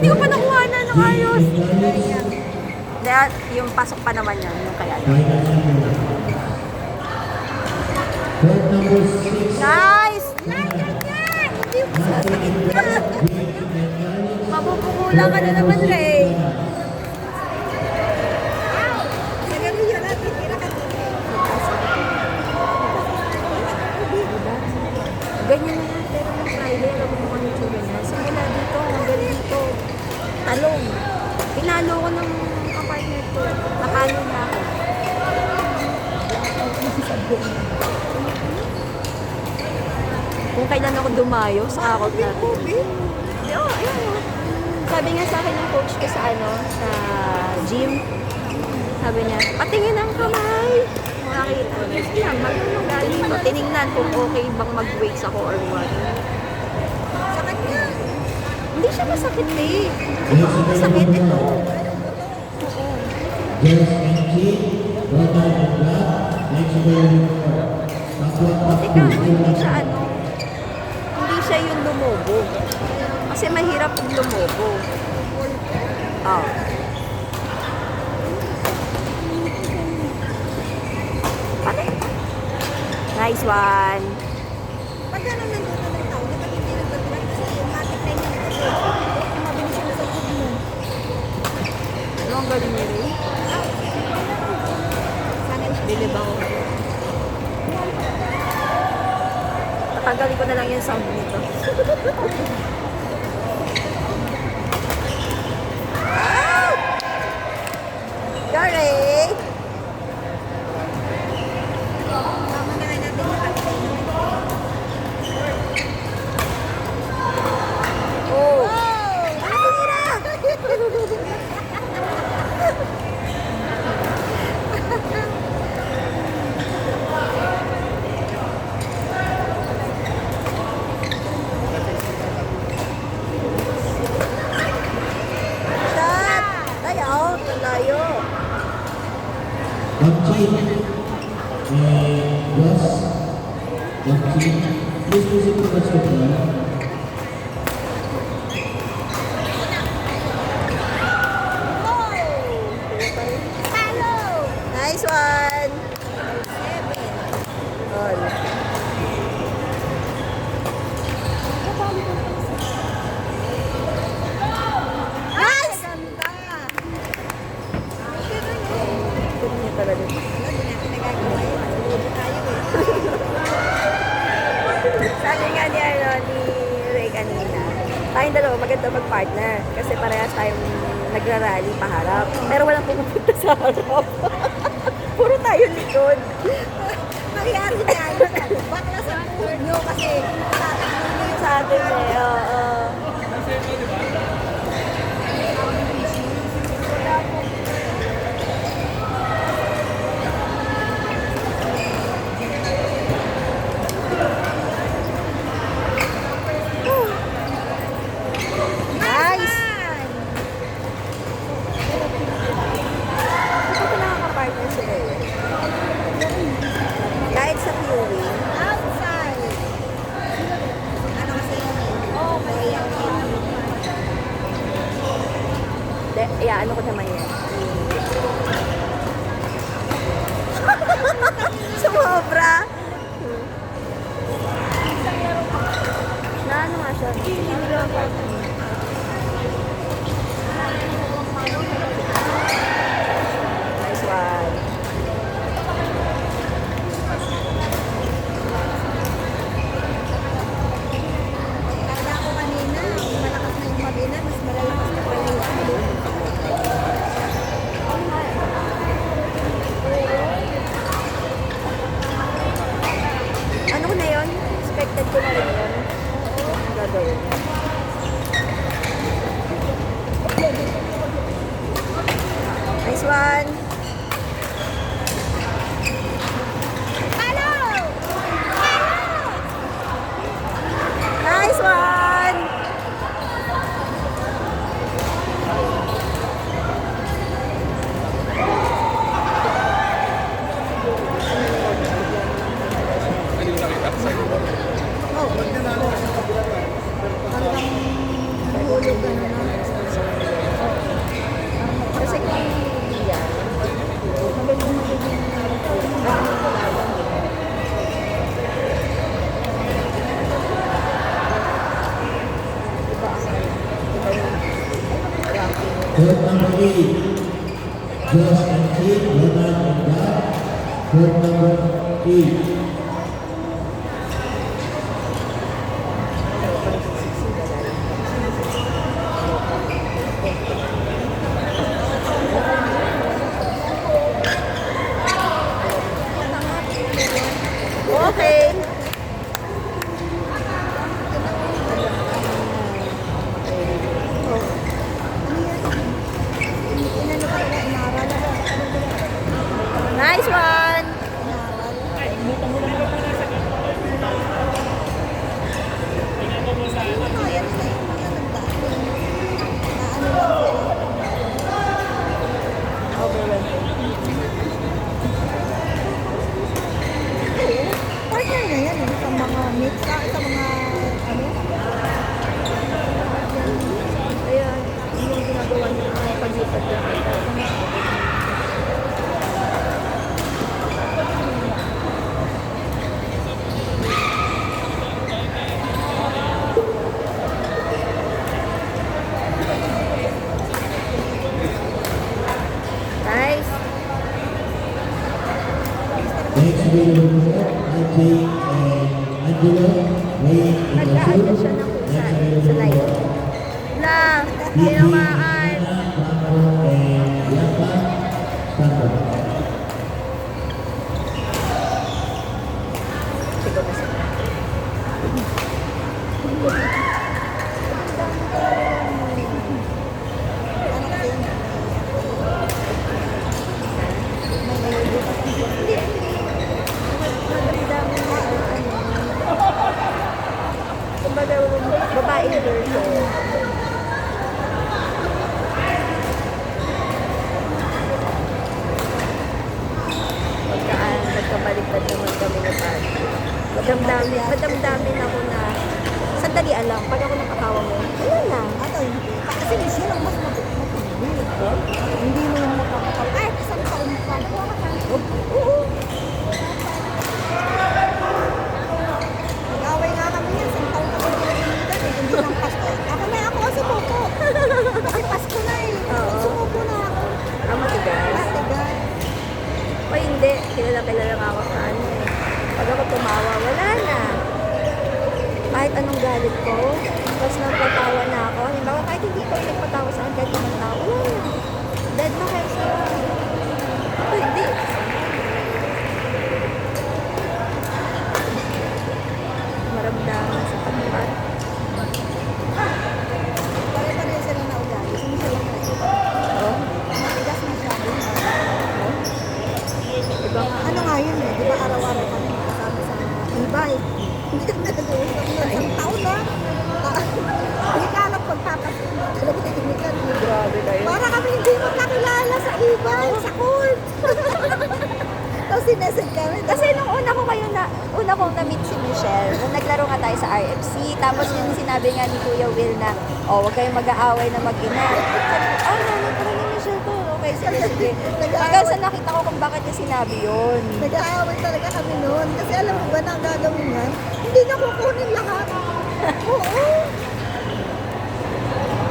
hindi ko pa nakuha na ng ayos. Dahil yung pasok pa naman yan, yung kaya. Guys! Hindi mo sasakit na. Mapupukulang ka na naman, Ray. Ganyan na yan, pero ng Friday, alam mo kung ano yung tsura niya. Simula dito, hanggang dito. Talong. Pinalo ko ng kapartner ko. Nakalo na ako. Kung kailan ako dumayo sa akot na. Sabi nga sa akin ng coach ko sa sa gym. Sabi niya, patingin ang kamay. Makakita. Sige lang, magaling ko. Tinignan kung okay bang mag-weights ako or what. Sakit niya. Hindi siya masakit eh. Ito ang masakit ito. Buti ka, hindi siya hindi siya yung lumobo. Kasi mahirap yung lumobo. Oh. Nice one. Pag gano'n nandito ng tao, dapat hindi nagdadrive kasi automatic na yun. Kasi mabilis yung nasa food mo. Ano ang galing nila eh? Sana Bilib ako. Tatanggalin ko na lang yung sound nito. Gary! mamagalan natin yung pagkain. Oh! Shot! Tayo! Layo! Please visit the website. Nice one! All. Nice! Kunin niya talaga. Sabi nga ni Ray kanina, tayong dalawa maganda mag-partner kasi parehas tayong nagrarally paharap. Pero walang pumupunta sa harap. Puro tayo likod. Nangyari niya yun. Bakla sa food nyo kasi Sa atin eh, oo. Nice! Bakit ko nakaka-partner sila eh? Kahit sa viewing, outside. Ano kasi yun? Oh, may ano ko naman yan. Sumobra! Na ano nga siya? Nice one. Kala ko kanina, malakas na yung mabina, mas malalakas na pala yung ulo. Ano ko na yun? Expected ko na rin yun. Ang gagawin. Nice one. Nice one. Hanggang mahulog ka na. Court number 8, Josh and Kate, Leonard and God. Court number 8. Okay. Inano ka na, inaral. Nice one. Kaya nila yung mga nagdaan. Na ano lang sila. Partner na yan sa mga mix, sa mga ano. Ayan, yung ginagawa niya mga paglipat lang. Nice. Next winner number 4, Ajay and Angelo. Weighing in the Nag-aano field. siya ng Next kusa winner sa number live. 4, La, Vicky, tinamaan. Ina, Franco, and Bianca Santos. Siguro na sila. Ano kasi yun? Madami-dami na ano. Kumbaga, babaeng version. Nagkabaliktad naman kami na party. Madamdamin ako na sandalian lang. Pag ako nakakawa mo, wala na. Ato yun. Kasi siya lang mas matindi. Hindi mo yung makakapal. Ay, isang taon pa. Oo. Nag-away nga kami yan. Isang taon kami pinaginitan eh. Hindi lang Pasko. Ako na ako sumuko. Kasi Pasko na eh. Oo. Sumuko na ako. Matigas. Matigas. O hindi, kilala nga ako sa ano eh. Pag ako tumawa, wala na. Kahit anong galit ko, tapos nagpatawa na ako. Halimbawa, kahit hindi ko nagpatawa sa akin, kahit naman tao, wala na. Dead na kayo sa... Ito, hindi. Maramdaman sa pagpat. Pare-pareho sila na ugali. Sino sila na iba? Oh, Matigas na siya. iba nga. Ano nga yun eh? Di ba araw-araw kami kasama sa e-bike? Nag-uusap na isang taon na. Hindi ka alam pagpapasin. Talaga tininigan. Grabe kayo. Para kami hindi magkakilala sa e-bike, sa court. Tapos sinesend kami. Kasi nung una kong na-meet si Michelle, nung naglaro nga tayo sa RFC, tapos yung sinabi nga ni Kuya Will na, oh, huwag kayong mag-aaway na mag-ina. Sabi ko, nanay ko ni Michelle to. Okay, sige. Hanggang sa nakita ko kung bakit niya sinabi yun. Nag-aaway talaga kami noon. Kasi alam mo ba na ang gagawin niya? Hindi na kukunin lahat. Oo.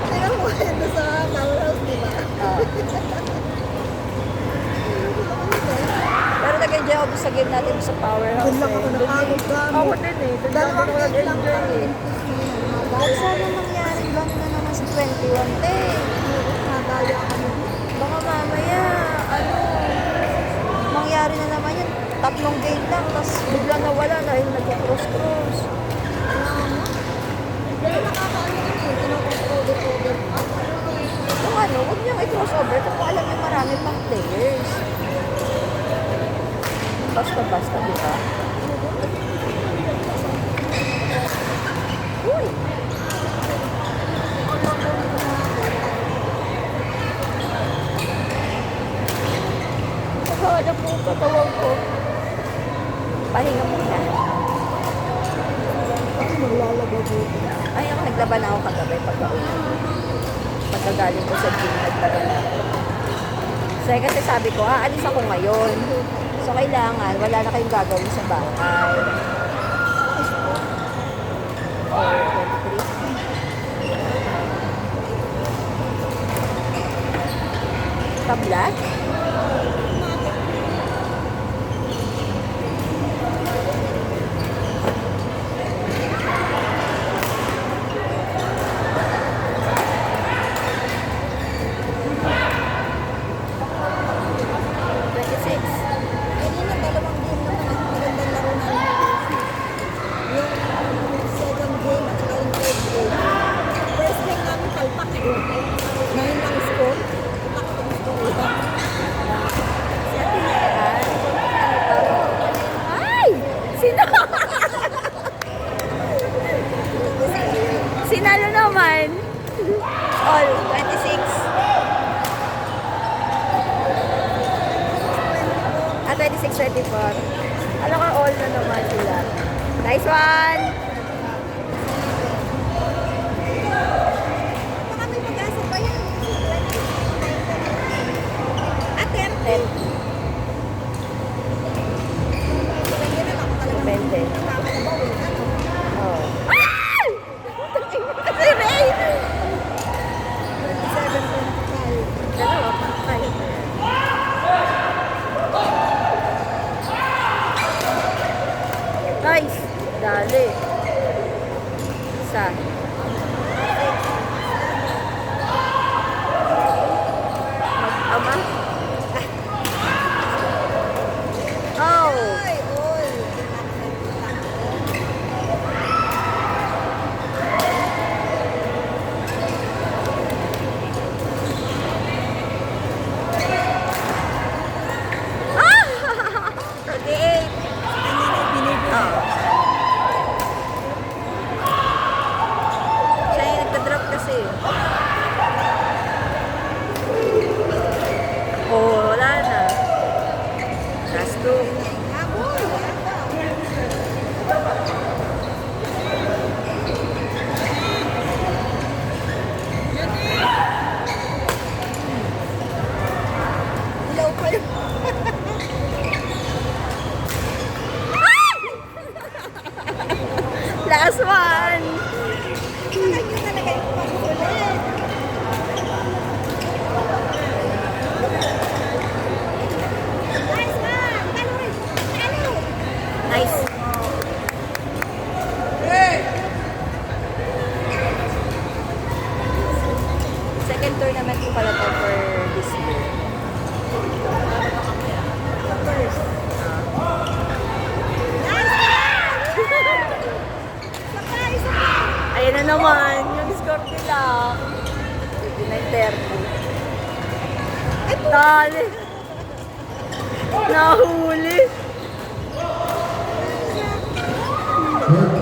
Tingnan mo ito sa powerhouse, di ba? Pero nag-enjoy ako sa game natin sa Powerhouse. Doon lang ako napagod kami. Ako din eh. Doon lang ako Dalawang game lang nag-enjoy kami. eh. Ay, sana mangyari gano'n na naman sa 21 day. Nagaya kami. Baka mamaya, mangyari na naman yun. 3 game lang, tapos bigla nawala dahil nagko-cross-cross. Pero nakakaano yun eh. Kinukos-over. Kung huwag niyang i-crossover kung alam niyo marami pang players. Basta-basta, di ba? Uy! Naghahanap mo yung katawan ko. Pahinga muna. Kasi maglalagay dito. Ay, ako naglaban ako kagabi pagka-uwi. Pagkagaling ko sa gym, naglaban ako. Kasi sabi ko, aalis ako ngayon. So, kailangan, wala na kayong gagawin sa bahay. Oh, 23. Naka-black? Kanina, dalawang game naman ang magandang laro na yung second game at saka yung third game. First game namin palpak eh. 9 lang score. Palpak ko yung score. Si Ate Leanne. Ay! Sino? Sinalo naman. All, 26. Ah, 26-24. Alam ka, all na naman sila. Nice one! Baka may pag-asa pa yan. Ate, 10. depende na lang kung talagang Depende. nakakalabaw eh. Ano? Oh. Ah! Si Ray! 27-25. Dalawa pa. Ay. Nice! Dali. Isa. Mag-ama? Oh! Ay, oy. Ah! 38. Oh. Siya yung nagka-drop kasi. Oh, wala na. Last two. Habol. Ilaw pa yun. Last one. Kaya yun talaga yung pag-ulit. Nice one! Talo rin! Talo! Nice. Second tournament ko pala to for this year. First. Nice one! Surprise! Ayan na naman, yung score nila. 59-30. Dali. Nahuli. Third